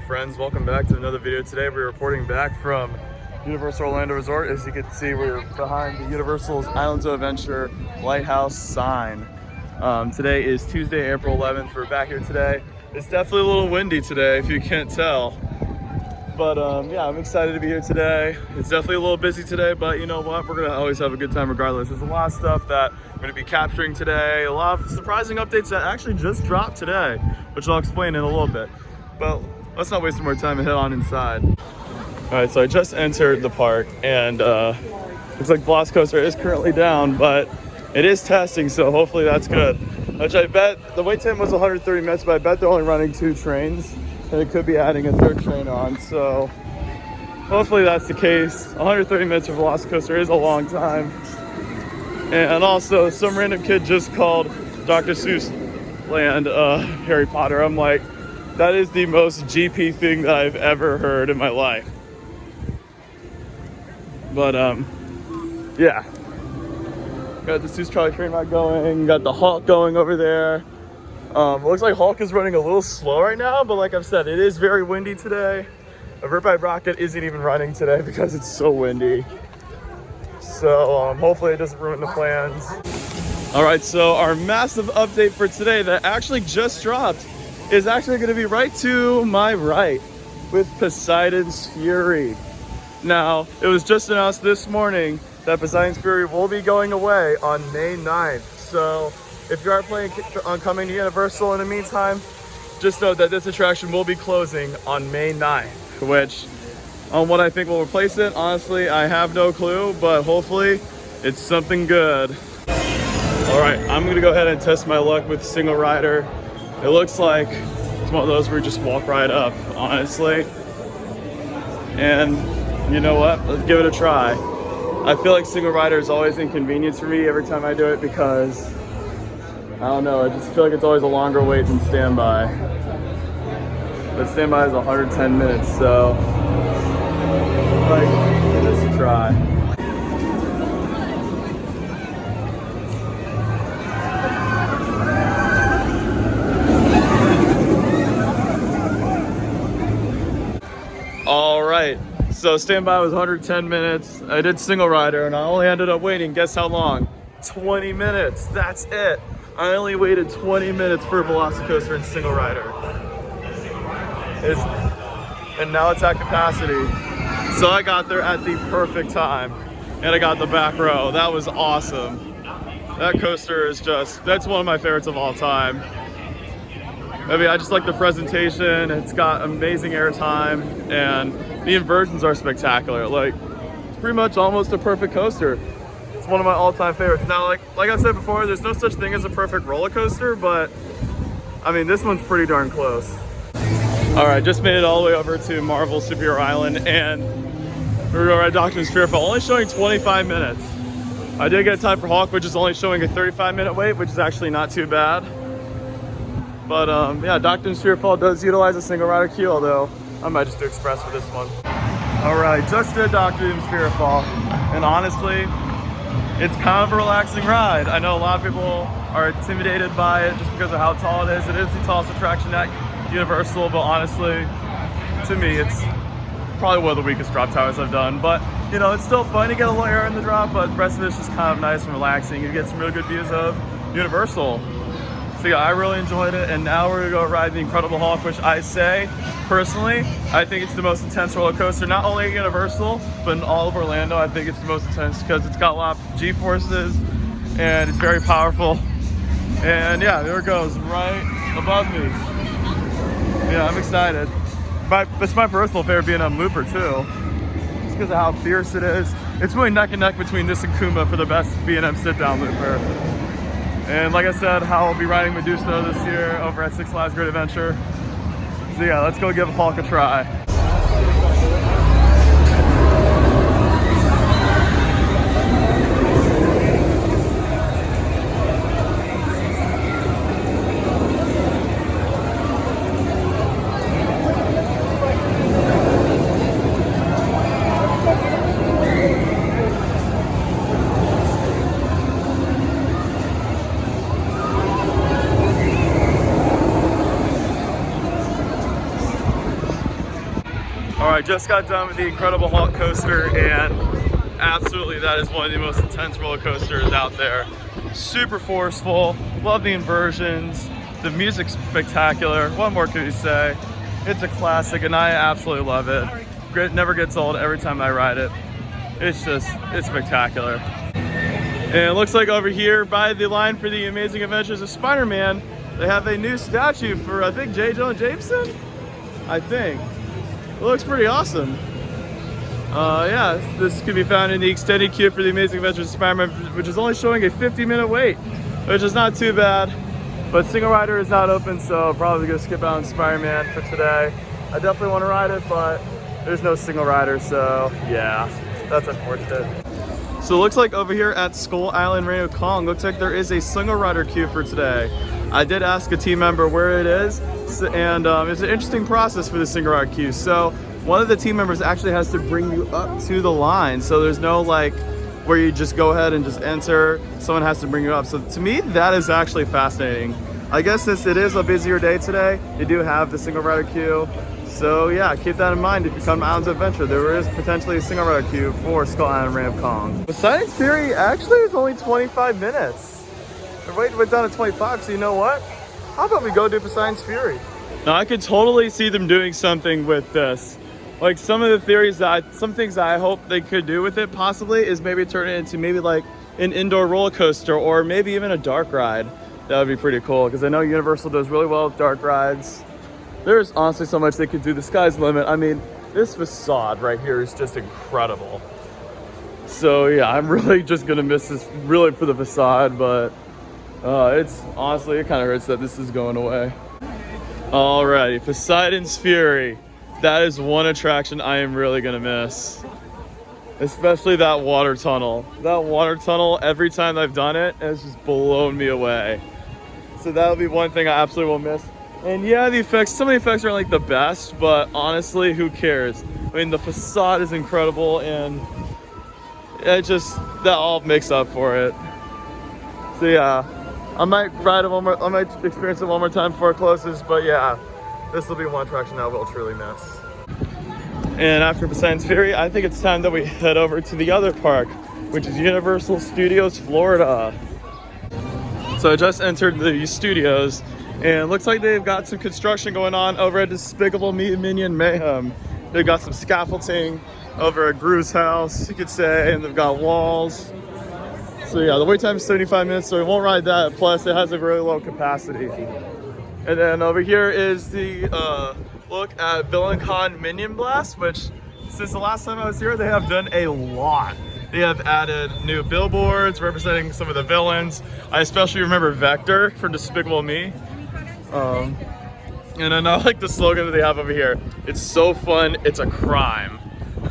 friends, welcome back to another video. Today we're reporting back from Universal Orlando Resort. As you can see, we're behind the Universal's Islands of Adventure Lighthouse sign. Today is Tuesday, April 11th. We're back here today. It's definitely a little windy today, if you can't tell. But yeah, I'm excited to be here today. It's definitely a little busy today, but you know what? We're gonna always have a good time regardless. There's a lot of stuff that we're gonna be capturing today. A lot of surprising updates that actually just dropped today, which I'll explain in a little bit. But let's not waste more time and head on inside. All right, so I just entered the park and looks like Velocicoaster is currently down, but it is testing, so hopefully that's good. Which I bet, the wait time was 130 minutes, but I bet they're only running 2 trains. And it could be adding a 3rd train on, so hopefully that's the case. 130 minutes for Velocicoaster is a long time. And also, some random kid just called Dr. Seuss Land Harry Potter. I'm like, that is the most GP thing that I've ever heard in my life. But yeah. Got the Seuss Trolley train ride going, got the Hulk going over there. Looks like Hulk is running a little slow right now, but like I've said, it is very windy today. A Vert by Rocket isn't even running today because it's so windy. So hopefully it doesn't ruin the plans. All right, so our massive update for today that actually just dropped is actually going to be right to my right with Poseidon's Fury. Now, it was just announced this morning that Poseidon's Fury will be going away on May 9th. So if you are planning on coming to Universal in the meantime, just know that this attraction will be closing on May 9th, which on what I think will replace it, honestly, I have no clue, but hopefully it's something good. All right, I'm gonna go ahead and test my luck with single rider. It looks like it's one of those where you just walk right up, honestly. And you know what, let's give it a try. I feel like single rider is always inconvenience for me every time I do it because I don't know, I just feel like it's always a longer wait than standby. But standby is 110 minutes, so like, give this a try. All right, so standby was 110 minutes. I did single rider and I only ended up waiting, guess how long? 20 minutes, that's it. I only waited 20 minutes for Velocicoaster and single rider. And now it's at capacity. So I got there at the perfect time and I got the back row. That was awesome. That coaster is just, that's one of my favorites of all time. I mean, I just like the presentation. It's got amazing airtime and the inversions are spectacular. Like, it's pretty much almost a perfect coaster. It's one of my all-time favorites. Now, like I said before, there's no such thing as a perfect roller coaster, but I mean, this one's pretty darn close. All right, just made it all the way over to Marvel Superhero Island, and we're going to ride Doctor's Fearfall, only showing 25 minutes. I did get time for Hulk, which is only showing a 35-minute wait, which is actually not too bad. But yeah, Doctor's Fearfall does utilize a single rider queue, although I might just do express for this one. All right, just did Doctor's Fearfall, and honestly, it's kind of a relaxing ride. I know a lot of people are intimidated by it just because of how tall it is. It is the tallest attraction at Universal, but honestly, to me, it's probably one of the weakest drop towers I've done. But, you know, it's still fun to get a little air in the drop, but the rest of it's just kind of nice and relaxing. You get some really good views of Universal. So yeah, I really enjoyed it, and now we're gonna go ride the Incredible Hulk, which I say, personally, I think it's the most intense roller coaster, not only at Universal, but in all of Orlando. I think it's the most intense because it's got a lot of G-forces, and it's very powerful. And yeah, there it goes, right above me. Yeah, I'm excited. It's my personal favorite B&M Looper too, just because of how fierce it is. It's really neck and neck between this and Kuma for the best B&M sit-down Looper. And like I said, I'll be riding Medusa this year over at Six Flags Great Adventure. So yeah, let's go give Hulk a try. All right, just got done with the Incredible Hulk coaster, and absolutely that is one of the most intense roller coasters out there. Super forceful, love the inversions, the music's spectacular. What more could you say? It's a classic and I absolutely love it. It never gets old every time I ride it. It's spectacular. And it looks like over here by the line for the Amazing Adventures of Spider-Man, they have a new statue for, I think, J. Jonah Jameson? I think. It looks pretty awesome. Yeah, this can be found in the extended queue for the Amazing Adventures of Spider-Man, which is only showing a 50-minute wait, which is not too bad. But single rider is not open, so I'm probably gonna skip out on Spider-Man for today. I definitely want to ride it, but there's no single rider, so yeah, that's unfortunate. So it looks like over here at Skull Island Reign of Kong, looks like there is a single rider queue for today. I did ask a team member where it is, and it's an interesting process for the single rider queue. So one of the team members actually has to bring you up to the line. So there's no like where you just go ahead and just enter. Someone has to bring you up. So to me, that is actually fascinating. I guess since it is a busier day today, you do have the single rider queue. So yeah, keep that in mind if you come to Islands of Adventure. There is potentially a single rider queue for Skull Island Reign of Kong. Poseidon's Fury actually is only 25 minutes. The wait went down to 25, so you know what? How about we go do Poseidon's Fury? Now I could totally see them doing something with this. Like some of the theories some things that I hope they could do with it possibly is maybe turn it into maybe like an indoor roller coaster or maybe even a dark ride. That would be pretty cool because I know Universal does really well with dark rides. There's honestly so much they could do. The sky's the limit. I mean, this facade right here is just incredible. So yeah, I'm really just gonna miss this really for the facade, but it's honestly, it kind of hurts that this is going away. Alrighty, Poseidon's Fury. That is one attraction I am really gonna miss. Especially that water tunnel. That water tunnel, every time I've done it, has just blown me away. So that'll be one thing I absolutely will miss. And yeah, the effects, some of the effects aren't like the best, but honestly, who cares? I mean, the facade is incredible and it just, that all makes up for it. So yeah, I might ride it one more, I might experience it one more time before it closes, but yeah, this will be one attraction I will truly miss. And after Poseidon's Fury, I think it's time that we head over to the other park, which is Universal Studios Florida. So I just entered the studios, and it looks like they've got some construction going on over at Despicable Me Minion Mayhem. They've got some scaffolding over at Gru's house, you could say, and they've got walls. So yeah, the wait time is 75 minutes, so we won't ride that. Plus, it has a really low capacity. And then over here is the look at Villain Con Minion Blast, which since the last time I was here, they have done a lot. They have added new billboards representing some of the villains. I especially remember Vector from Despicable Me. And then I like the slogan that they have over here. It's so fun, it's a crime.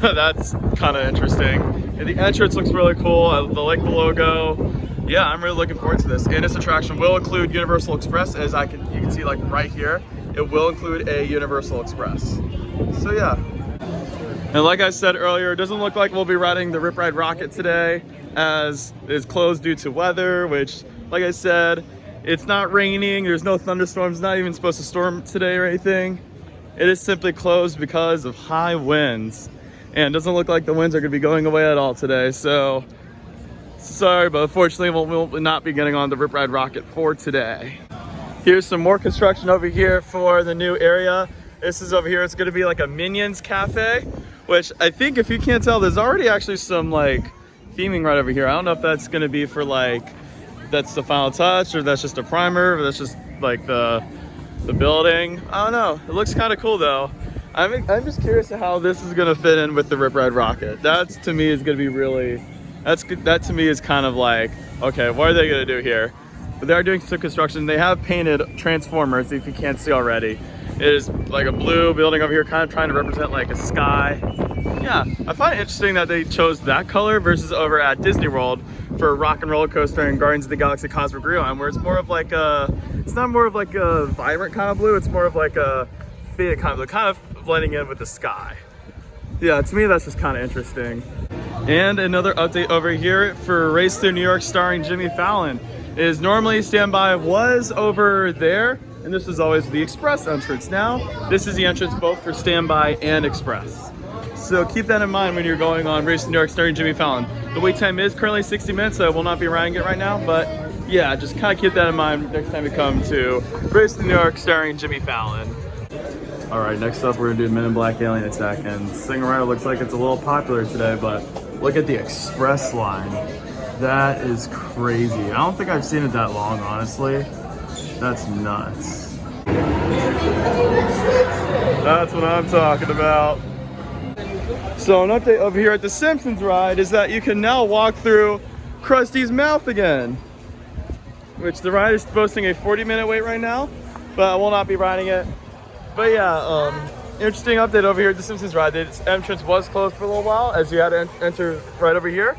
That's kind of interesting. And the entrance looks really cool. I like the logo. Yeah, I'm really looking forward to this. And this attraction will include Universal Express, as you can see like right here. It will include a Universal Express. So yeah. And like I said earlier, it doesn't look like we'll be riding the Rip Ride Rocket today, as it's closed due to weather, which, like I said, it's not raining, there's no thunderstorms, not even supposed to storm today or anything. It is simply closed because of high winds. And it doesn't look like the winds are gonna be going away at all today, so sorry, but unfortunately we'll not be getting on the Rip Ride Rocket for today. Here's some more construction over here for the new area. This is over here, it's gonna be like a Minions Cafe, which I think, if you can't tell, there's already actually some like theming right over here. I don't know if that's gonna be for like, that's the final touch, or that's just a primer, or that's just like the building. I don't know, it looks kind of cool though. I'm just curious to how this is gonna fit in with the Rip Ride Rocket. That's to me is gonna be really, that to me is kind of like, okay, what are they gonna do here? But they are doing some construction. They have painted Transformers, if you can't see already. It is like a blue building over here, kind of trying to represent like a sky. Yeah, I find it interesting that they chose that color versus over at Disney World for Rock and Roller Coaster and Guardians of the Galaxy Cosmic Rewind, where it's more of like a, it's not more of like a vibrant kind of blue, it's more of like a faded kind of blue, kind of blending in with the sky. Yeah, to me that's just kind of interesting. And another update over here for Race Through New York starring Jimmy Fallon is normally standby was over there, And this is always the express entrance. Now, this is the entrance both for standby and express. So keep that in mind when you're going on Race to New York starring Jimmy Fallon. The wait time is currently 60 minutes, so I will not be riding it right now, but yeah, just kind of keep that in mind next time you come to Race to New York starring Jimmy Fallon. All right, next up we're gonna do Men in Black Alien Attack, and Singer Rider looks like it's a little popular today, but look at the express line. That is crazy. I don't think I've seen it that long, honestly. That's nuts. That's what I'm talking about. So an update over here at the Simpsons ride is that you can now walk through Krusty's mouth again, which the ride is boasting a 40-minute wait right now, but I will not be riding it. But yeah, interesting update over here at the Simpsons ride. The entrance was closed for a little while as you had to enter right over here.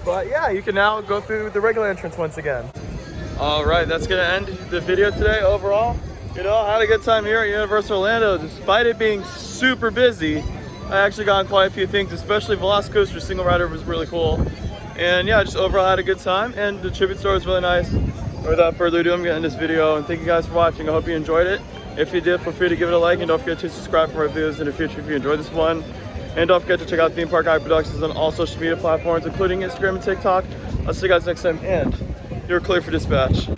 But yeah, you can now go through the regular entrance once again. All right, that's gonna end the video today. Overall, you know, I had a good time here at Universal Orlando. Despite it being super busy, I actually got quite a few things, especially Velocicoaster Single Rider was really cool. And yeah, just overall had a good time, and the tribute store was really nice. Without further ado, I'm gonna end this video, and thank you guys for watching. I hope you enjoyed it. If you did, feel free to give it a like, and don't forget to subscribe for more videos in the future if you enjoyed this one. And don't forget to check out Theme Park Guy Productions on all social media platforms, including Instagram and TikTok. I'll see you guys next time, and you're clear for dispatch.